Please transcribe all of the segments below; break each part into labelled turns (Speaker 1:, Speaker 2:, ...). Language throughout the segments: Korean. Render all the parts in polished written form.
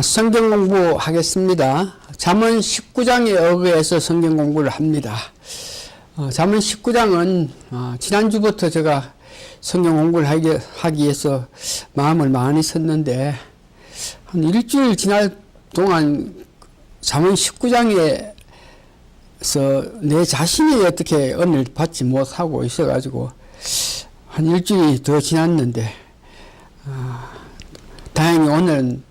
Speaker 1: 성경 공부하겠습니다. 잠언 19장에 의거해서 성경 공부를 합니다. 잠언 19장은 지난주부터 제가 성경 공부를 하기 위해서 마음을 많이 썼는데 한 일주일 지날 동안 잠언 19장에서 내 자신이 어떻게 은혜를 받지 못하고 있어가지고 한 일주일이 더 지났는데 다행히 오늘은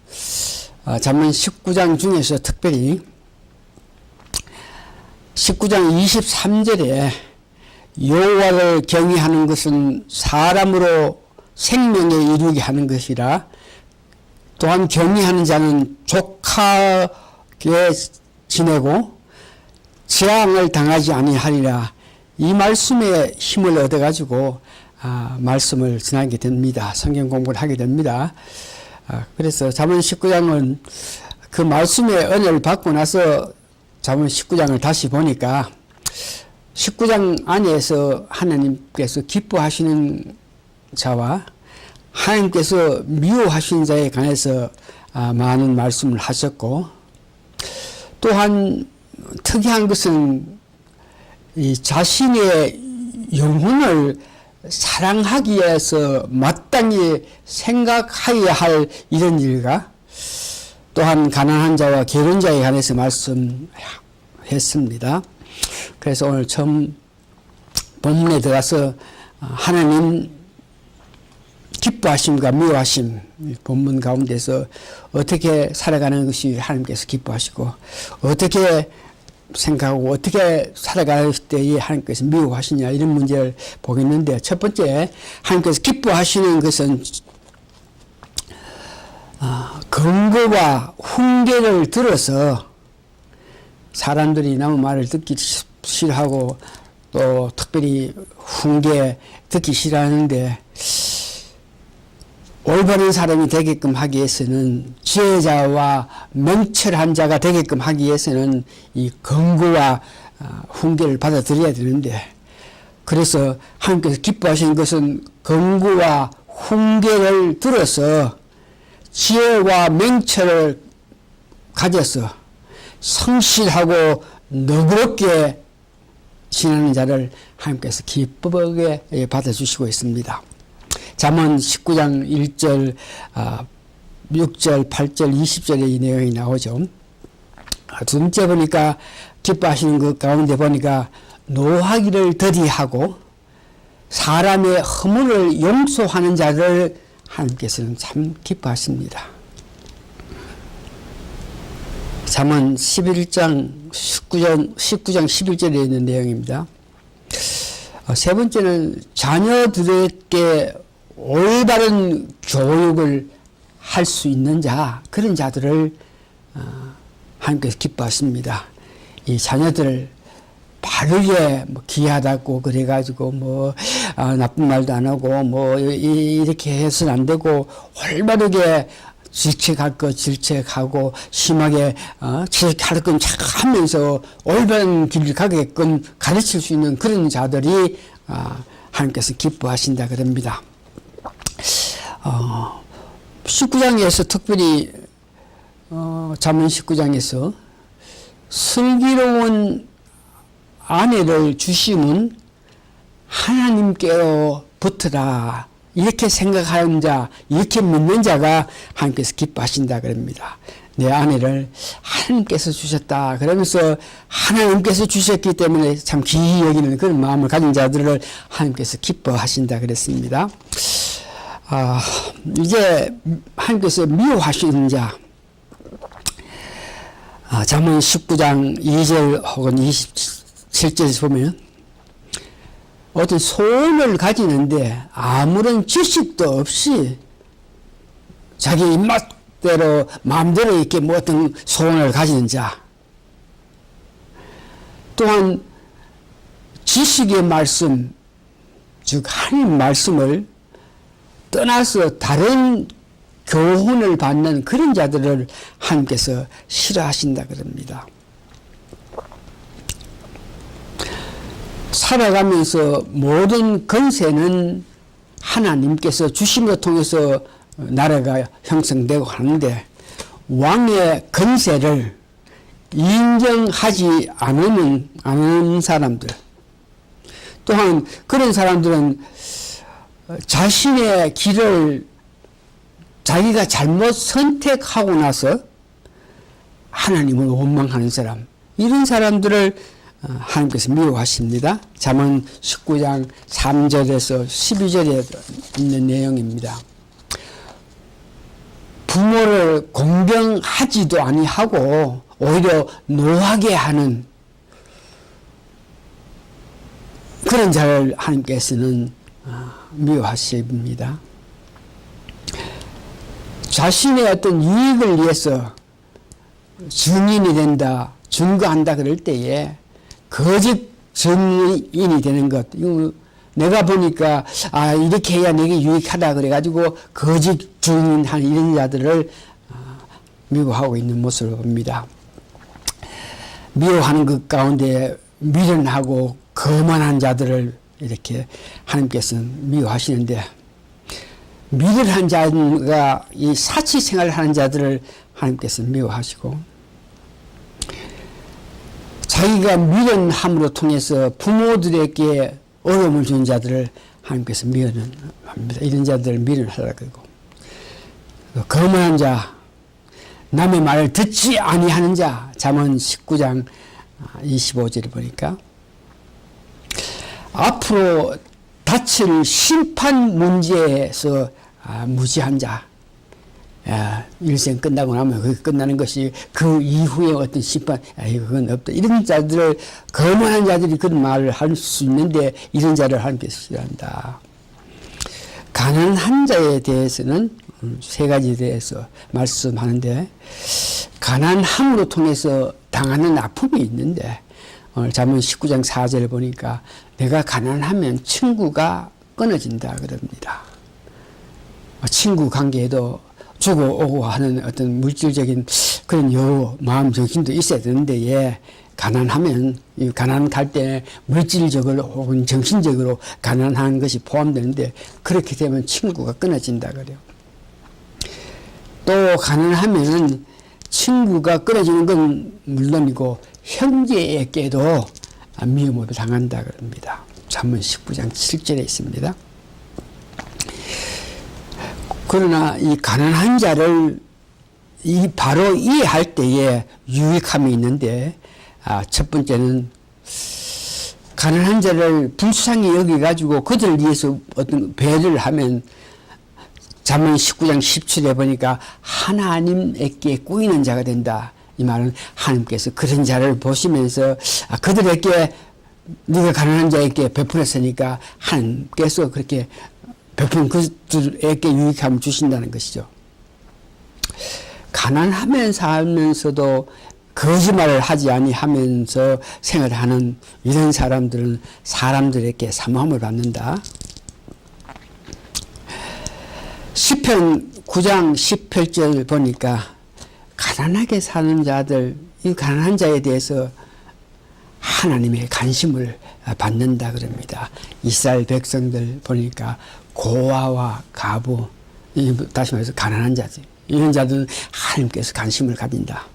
Speaker 1: 잠언 19장 중에서 특별히 19장 23절에 여호와를 경외하는 것은 사람으로 생명에 이르게 하는 것이라 또한 경외하는 자는 족하게 지내고 재앙을 당하지 아니하리라. 이 말씀에 힘을 얻어가지고 말씀을 전하게 됩니다. 성경 공부를 하게 됩니다. 그래서 잠언 19장은 그 말씀의 은혜를 받고 나서 잠언 19장을 다시 보니까 19장 안에서 하나님께서 기뻐하시는 자와 하나님께서 미워하시는 자에 관해서 많은 말씀을 하셨고, 또한 특이한 것은 이 자신의 영혼을 사랑하기 위해서 마땅히 생각하여야 할 이런 일과 또한 가난한 자와 게으른 자에 관해서 말씀했습니다. 그래서 오늘 처음 본문에 들어가서 하나님 기뻐하심과 미워하심 본문 가운데서 어떻게 살아가는 것이 하나님께서 기뻐하시고 어떻게 생각하고 어떻게 살아갈 때에 하나님께서 미워하시냐 이런 문제를 보겠는데, 첫 번째 하나님께서 기뻐하시는 것은 근거와 훈계를 들어서 사람들이 남의 말을 듣기 싫어하고 또 특별히 훈계 듣기 싫어하는데 올바른 사람이 되게끔 하기 위해서는 지혜자와 명철한 자가 되게끔 하기 위해서는 이 근거와 훈계를 받아들여야 되는데, 그래서 하나님께서 기뻐하시는 것은 근거와 훈계를 들어서 지혜와 명철을 가져서 성실하고 너그럽게 지내는 자를 하나님께서 기쁘게 받아주시고 있습니다. 잠언 19장 1절, 6절, 8절, 20절에 이 내용이 나오죠. 두 번째 보니까 기뻐하시는 것 가운데 보니까 노하기를 더디하고 사람의 허물을 용서하는 자를 하나님께서는 참 기뻐하십니다. 잠언 11장 19장 11절에 있는 내용입니다. 세 번째는 자녀들에게 올바른 교육을 할 수 있는 자, 그런 자들을 하나님께서 기뻐하십니다. 이 자녀들을 바르게 귀하다고 그래가지고 나쁜 말도 안 하고 이렇게 해서는 안 되고 올바르게 질책할 거 질책하고 심하게 질책할 건 하면서 올바른 길을 가게끔 가르칠 수 있는 그런 자들이 하나님께서 기뻐하신다 그럽니다. 19장에서 특별히 잠언 19장에서 슬기로운 아내를 주심은 하나님께로부터라 이렇게 생각하는 자, 이렇게 믿는 자가 하나님께서 기뻐하신다 그럽니다. 내 아내를 하나님께서 주셨다 그러면서 하나님께서 주셨기 때문에 참 귀히 여기는 그런 마음을 가진 자들을 하나님께서 기뻐하신다 그랬습니다. 이제 하나님께서 미워하시는 자, 잠언 19장 2절 혹은 27절에서 보면 어떤 소원을 가지는데 아무런 지식도 없이 자기 입맛대로 마음대로 이렇게 어떤 소원을 가지는 자, 또한 지식의 말씀, 즉 하나님 말씀을 떠나서 다른 교훈을 받는 그런 자들을 하나님께서 싫어하신다 그럽니다. 살아가면서 모든 권세는 하나님께서 주신 것 통해서 나라가 형성되고 하는데 왕의 권세를 인정하지 않은 사람들, 또한 그런 사람들은 자신의 길을 자기가 잘못 선택하고 나서 하나님을 원망하는 사람, 이런 사람들을 하나님께서 미워하십니다. 잠언 19장 3절에서 12절에 있는 내용입니다. 부모를 공경하지도 아니하고 오히려 노하게 하는 그런 자를 하나님께서는 미워하십니다. 자신의 어떤 이익을 위해서 증인이 된다, 증거한다 그럴 때에 거짓 증인이 되는 것, 이거 내가 보니까 이렇게 해야 내게 유익하다 그래가지고 거짓 증인한 이런 자들을 미워하고 있는 모습을 봅니다. 미워하는 것 가운데 미련하고 거만한 자들을 이렇게 하나님께서는 미워하시는데, 미련한 자가 이 사치 생활을 하는 자들을 하나님께서 미워하시고, 자기가 미련함으로 통해서 부모들에게 어려움을 주는 자들을 하나님께서 미련합니다. 이런 자들을 미련하라 그러고, 거만한 자, 남의 말을 듣지 아니하는 자, 잠언 19장 25절을 보니까 앞으로 닥칠 심판 문제에서 무지한 자, 일생 끝나고 나면 그게 끝나는 것이 그 이후에 어떤 심판, 그건 없다. 이런 자들을, 거만한 자들이 그런 말을 할 수 있는데 이런 자를 하나님께서 싫어한다. 가난한 자에 대해서는 세 가지에 대해서 말씀하는데, 가난함으로 통해서 당하는 아픔이 있는데, 오늘 잠언 19장 4절을 보니까 내가 가난하면 친구가 끊어진다 그럽니다. 친구 관계에도 주고 오고 하는 어떤 물질적인 그런 여유, 마음 정신도 있어야 되는데, 예, 가난하면, 가난 갈 때 물질적으로 혹은 정신적으로 가난한 것이 포함되는데, 그렇게 되면 친구가 끊어진다 그래요. 또 가난하면 친구가 끊어지는 건 물론이고 형제에게도 미움을 당한다 그럽니다. 잠언 19장 7절에 있습니다. 그러나 이 가난한 자를 바로 이해할 때에 유익함이 있는데, 첫 번째는 가난한 자를 불쌍히 여기가지고 그들을 위해서 어떤 배려를 하면, 잠언 19장 17에 보니까 하나님에게 꾸이는 자가 된다. 이 말은 하나님께서 그런 자를 보시면서 그들에게, 네가 가난한 자에게 베풀었으니까 하나님께서 그렇게 베푼 그들에게 유익함을 주신다는 것이죠. 가난하면 살면서도 거짓말을 하지 아니하면서 생활하는 이런 사람들은 사람들에게 사모함을 받는다. 시편 9장 18절 보니까 가난하게 사는 자들, 이 가난한 자에 대해서 하나님의 관심을 받는다 그럽니다. 이스라엘 백성들 보니까 고아와 가부, 다시 말해서 가난한 자들, 이런 자들은 하나님께서 관심을 가진다.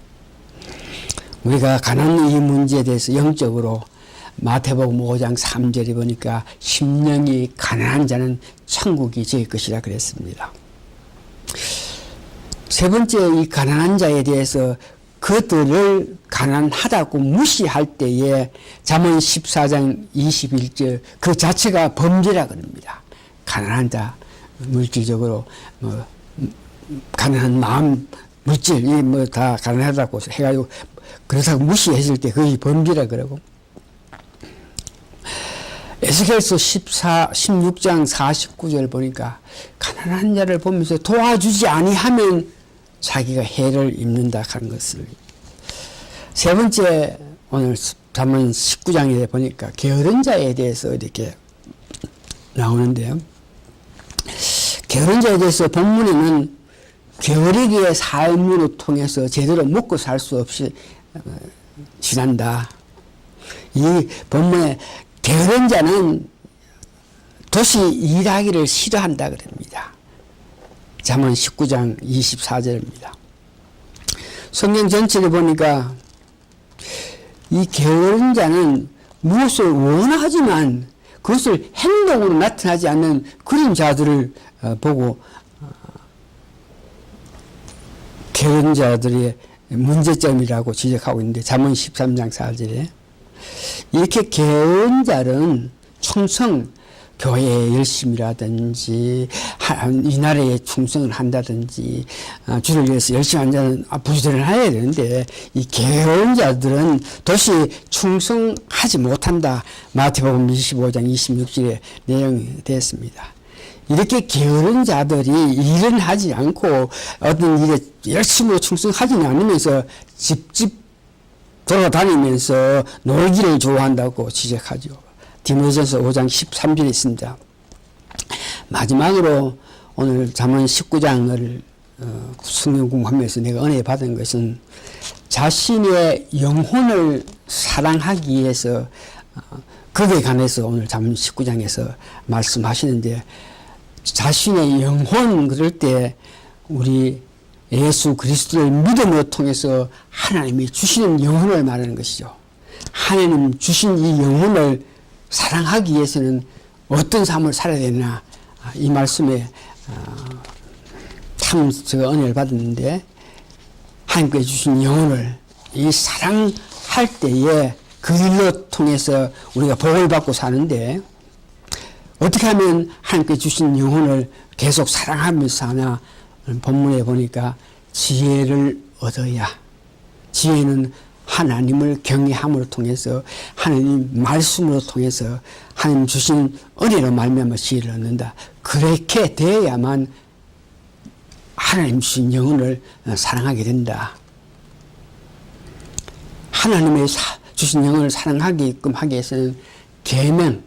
Speaker 1: 우리가 가난 이 문제에 대해서 영적으로 마태복음 5장 3절에 보니까 심령이 가난한 자는 천국이 제 것이라 그랬습니다. 세 번째, 이 가난한 자에 대해서 그들을 가난하다고 무시할 때에 잠언 14장 21절 그 자체가 범죄라 그럽니다. 가난한 자, 물질적으로 가난한 마음, 물질 이 다 가난하다고 해가지고 그렇다고 무시했을 때 그것이 범죄라 그러고, 에스겔서 16장 49절 보니까 가난한 자를 보면서 도와주지 아니하면 자기가 해를 입는다 하는 것을. 세 번째, 오늘 잠언 19장에 보니까 게으른 자에 대해서 이렇게 나오는데요. 게으른 자에 대해서 본문에는 게으르기의 삶으로 통해서 제대로 먹고 살 수 없이 지난다. 이 본문에 게으른 자는 도시 일하기를 싫어한다 그럽니다. 잠언 19장 24절입니다. 성경 전체를 보니까 이 게으른 자는 무엇을 원하지만 그것을 행동으로 나타나지 않는 그런 자들을 보고 게으른 자들의 문제점이라고 지적하고 있는데 잠언 13장 4절에 이렇게 게으른 자는 충성 교회에 열심이라든지 이 나라에 충성을 한다든지 주를 위해서 열심히 한 자는 부지런을 해야 되는데 이 게으른 자들은 도시 충성하지 못한다. 마태복음 25장 26절에 내용이 되었습니다. 이렇게 게으른 자들이 일은 하지 않고 어떤 일에 열심히 충성하지는 않으면서 집집 돌아다니면서 놀기를 좋아한다고 지적하죠. 디모데전서 5장 13절에 있습니다. 마지막으로 오늘 잠언 19장을 성경 공부하면서 내가 은혜 받은 것은 자신의 영혼을 사랑하기 위해서 거기에 관해서 오늘 잠언 19장에서 말씀하시는데 자신의 영혼 그럴 때 우리 예수 그리스도를 믿음으로 통해서 하나님이 주시는 영혼을 말하는 것이죠. 하나님 주신 이 영혼을 사랑하기 위해서는 어떤 삶을 살아야 되나 이 말씀에 참 제가 은혜를 받았는데 하나님께서 주신 영혼을 이 사랑할 때에 그 일로 통해서 우리가 복을 받고 사는데 어떻게 하면 하나님께 주신 영혼을 계속 사랑하면서 사나 본문에 보니까 지혜를 얻어야 지혜는 하나님을 경외함으로 통해서 하나님 말씀으로 통해서 하나님 주신 은혜로 말미암아 지혜를 얻는다. 그렇게 되어야만 하나님 주신 영혼을 사랑하게 된다. 하나님의 주신 영혼을 사랑하게끔 하기 위해서는 계명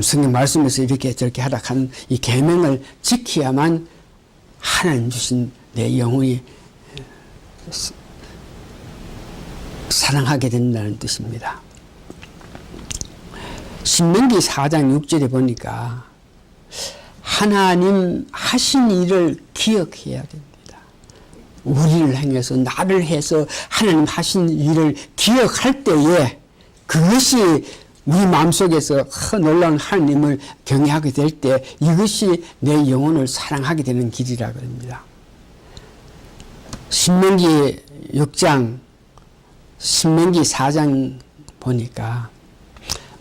Speaker 1: 성경 말씀에서 이렇게 저렇게 하라 하는 이 계명을 지켜야만 하나님 주신 내 영혼이 사랑하게 된다는 뜻입니다. 신명기 4장 6절에 보니까 하나님 하신 일을 기억해야 됩니다. 우리를 행해서 나를 해서 하나님 하신 일을 기억할 때에 그것이 우리 마음속에서 놀라운 하나님을 경외하게 될 때 이것이 내 영혼을 사랑하게 되는 길이라 그럽니다. 신명기 6장 신명기 4장 보니까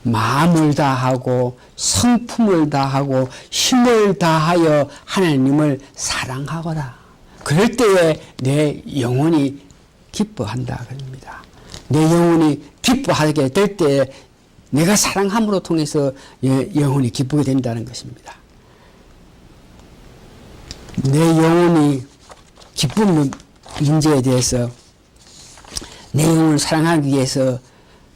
Speaker 1: 마음을 다하고 성품을 다하고 힘을 다하여 하나님을 사랑하거라. 그럴 때에 내 영혼이 기뻐한다 그럽니다. 내 영혼이 기뻐하게 될 때에 내가 사랑함으로 통해서 영혼이 기쁘게 된다는 것입니다. 내 영혼이 기쁜 문제에 대해서 내 영혼을 사랑하기 위해서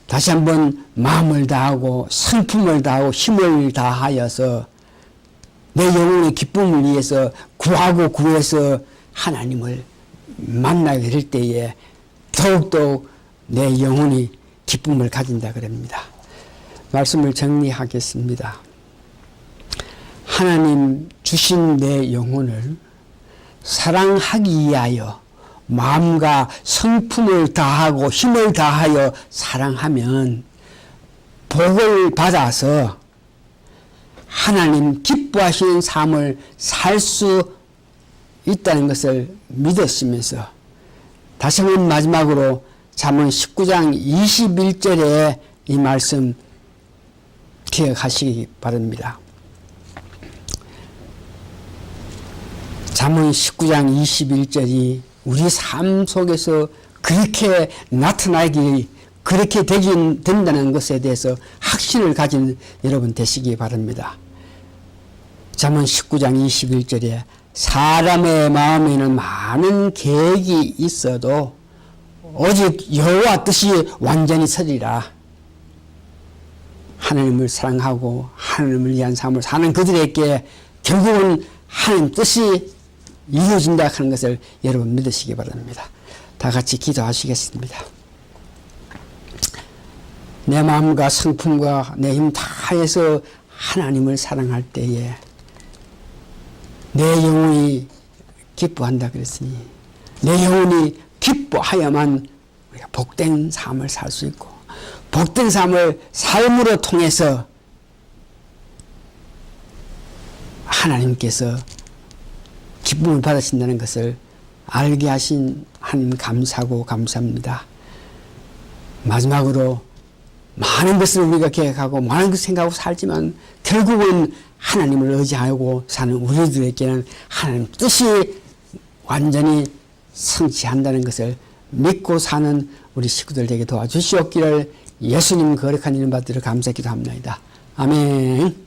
Speaker 1: 다시 한번 마음을 다하고 성품을 다하고 힘을 다하여서 내 영혼의 기쁨을 위해서 구하고 구해서 하나님을 만나게 될 때에 더욱더 내 영혼이 기쁨을 가진다 그럽니다. 말씀을 정리하겠습니다. 하나님 주신 내 영혼을 사랑하기 위하여 마음과 성품을 다하고 힘을 다하여 사랑하면 복을 받아서 하나님 기뻐하시는 삶을 살 수 있다는 것을 믿으시면서 다시 한번 마지막으로 잠언 19장 21절에 이 말씀 기억하시기 바랍니다. 잠언 19장 21절이 우리 삶 속에서 그렇게 나타나기 그렇게 되긴 된다는 것에 대해서 확신을 가진 여러분 되시기 바랍니다. 잠언 19장 21절에 사람의 마음에는 많은 계획이 있어도 오직 여호와 뜻이 완전히 서리라. 하나님을 사랑하고 하나님을 위한 삶을 사는 그들에게 결국은 하나님 뜻이 이루어진다 하는 것을 여러분 믿으시기 바랍니다. 다 같이 기도하시겠습니다. 내 마음과 성품과 내 힘 다해서 하나님을 사랑할 때에 내 영혼이 기뻐한다 그랬으니 내 영혼이 기뻐하여만 우리가 복된 삶을 살 수 있고, 복된 삶을 삶으로 통해서 하나님께서 기쁨을 받으신다는 것을 알게 하신 하나님 감사하고 감사합니다. 마지막으로 많은 것을 우리가 계획하고 많은 것을 생각하고 살지만 결국은 하나님을 의지하고 사는 우리들에게는 하나님 뜻이 완전히 성취한다는 것을 믿고 사는 우리 식구들 되게 도와주시옵기를 예수님 거룩한 이름 받들어 감사기도 합니다. 아멘.